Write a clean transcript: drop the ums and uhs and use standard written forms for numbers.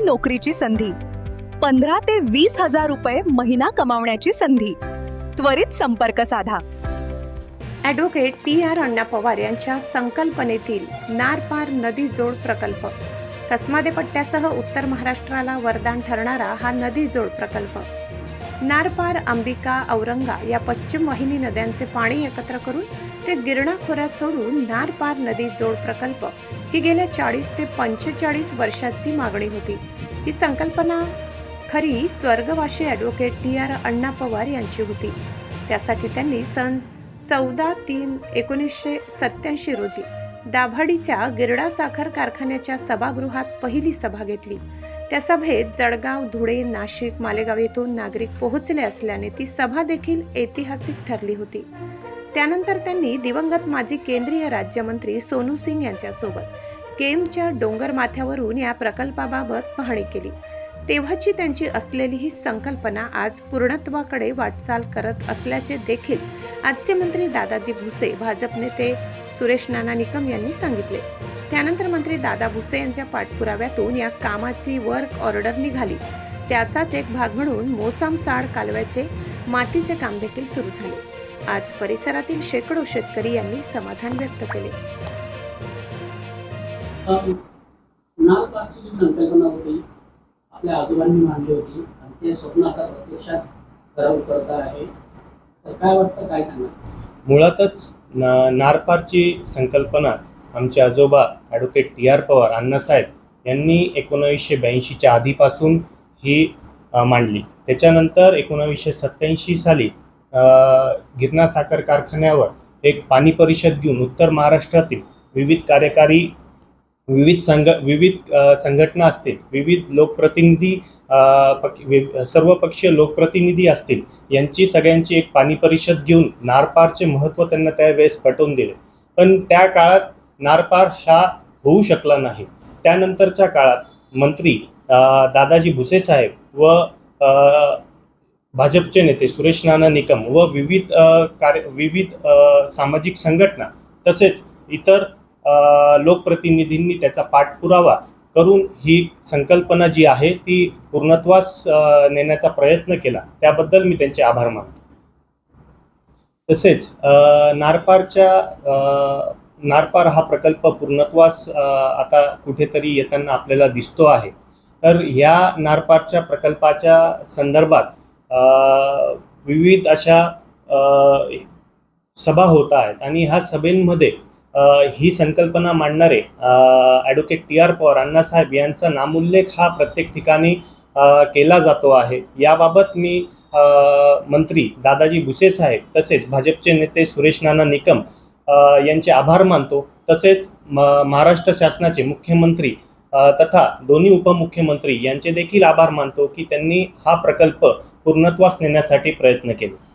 नोकरीची संधी, 15 ते 20 हजार रुपये महिना कमावण्याची संधी. त्वरित संपर्क साधा. ॲडव्होकेट PR अण्णा पवार यांच्या संकल्पनेतील नार-पार नदी जोड प्रकल्प. कसमादे पट्ट्यासह उत्तर महाराष्ट्राला वरदान ठरणारा हा नदी जोड प्रकल्प. नार-पार, अंबिका, औरंगा या पश्चिम वाहिनी नद्यांचे पाणी एकत्र करून ते गिरणा खोऱ्यात सोडून नार-पार नदी जोड प्रकल्प ही गेल्या 40 ते 45 वर्षाची मागणी होती. ही संकल्पना खरी स्वर्गवासी ॲडव्होकेट TR अण्णा पवार यांची होती. त्यासाठी त्यांनी सन 14/3/1987 रोजी दाभाडीच्या गिरडा साखर कारखान्याच्या सभागृहात पहिली सभा घेतली. त्या सभेत जळगाव, धुळे, नाशिक, मालेगाव येथून नागरिक पोहोचले असल्याने ती सभा देखील ऐतिहासिक ठरली होती. त्यानंतर त्यांनी दिवंगत माजी केंद्रीय राज्यमंत्री सोनू सिंग यांच्यासोबत केमच्या डोंगर माथ्यावरून या प्रकल्पाबाबत पाहणी केली. तेव्हाची त्यांची असलेली ही संकल्पना आज पूर्णत्वाकडे वाटचाल करत असल्याचे देखील आजचे मंत्री दादाजी भुसे, भाजप नेते सुरेश नाना निकम यांनी सांगितले. त्यानंतर मंत्री दादा भुसे यांच्या पाठपुराव्यातून या कामाची वर्क ऑर्डर निघाली. त्याचाच एक भाग म्हणून मोसामसाड कालव्याचे मातीचे काम देखील सुरू झाले. आज परिसरातील शेकडो शेतकरी यांनी समाधान व्यक्त केले. नारपारची जी संकल्पना होती आपल्या आजोबांनी मांडली होती आणि ते स्वप्न आता प्रत्यक्षात खरं उतरत आहे, तर काय वाटतं, काय सांगा? मुळातच नारपारची संकल्पना आमचे आजोबा ॲडव्होकेट TR पवार अण्णासाहेब यांनी 1982च्या आधीपासून ही मांडली. त्याच्यानंतर 1987 साली गिरणा साखर कारखान्यावर एक पाणी परिषद घेऊन उत्तर महाराष्ट्रातील विविध संघटना असतील, विविध लोकप्रतिनिधी, सर्वपक्षीय लोकप्रतिनिधी असतील, यांची सगळ्यांची एक पाणी परिषद घेऊन नारपारचे महत्त्व त्यांना त्यावेळेस पटवून दिले. पण त्या काळात नारपार हा होऊ शकला नाही. त्यानंतरच्या काळात मंत्री दादाजी भुसे साहेब व भाजपचे नेते सुरेश नाना निकम व विविध सामाजिक संघटना तसेच इतर लोकप्रतिनिधींनी त्याचा पाठपुरावा करून ही संकल्पना जी आहे ती पूर्णत्वास नेण्याचा प्रयत्न केला. त्याबद्दल मी त्यांचे आभार मानतो. तसेच नारपार हा प्रकल्प पूर्णत्वास आता कुठेतरी येताना आपल्याला दिसतो आहे. तर या नारपारच्या प्रकल्पाच्या संदर्भात विविध अशा सभा होत आहेत आणि ह्या सभेमध्ये ही संकल्पना मांडणारे ॲडव्होकेट TR पवार अण्णासाहेब यांचा नामोल्लेख हा प्रत्येक ठिकाणी केला जातो आहे. याबाबत मी मंत्री दादाजी भुसे साहेब तसेच भाजपचे नेते सुरेश नाना निकम यांचे आभार मानतो. तसेच महाराष्ट्र शासनाचे मुख्यमंत्री तथा दोन्ही उपमुख्यमंत्री यांचे देखील आभार मानतो की त्यांनी हा प्रकल्प पूर्णत्वास नेण्यासाठी प्रयत्न केले.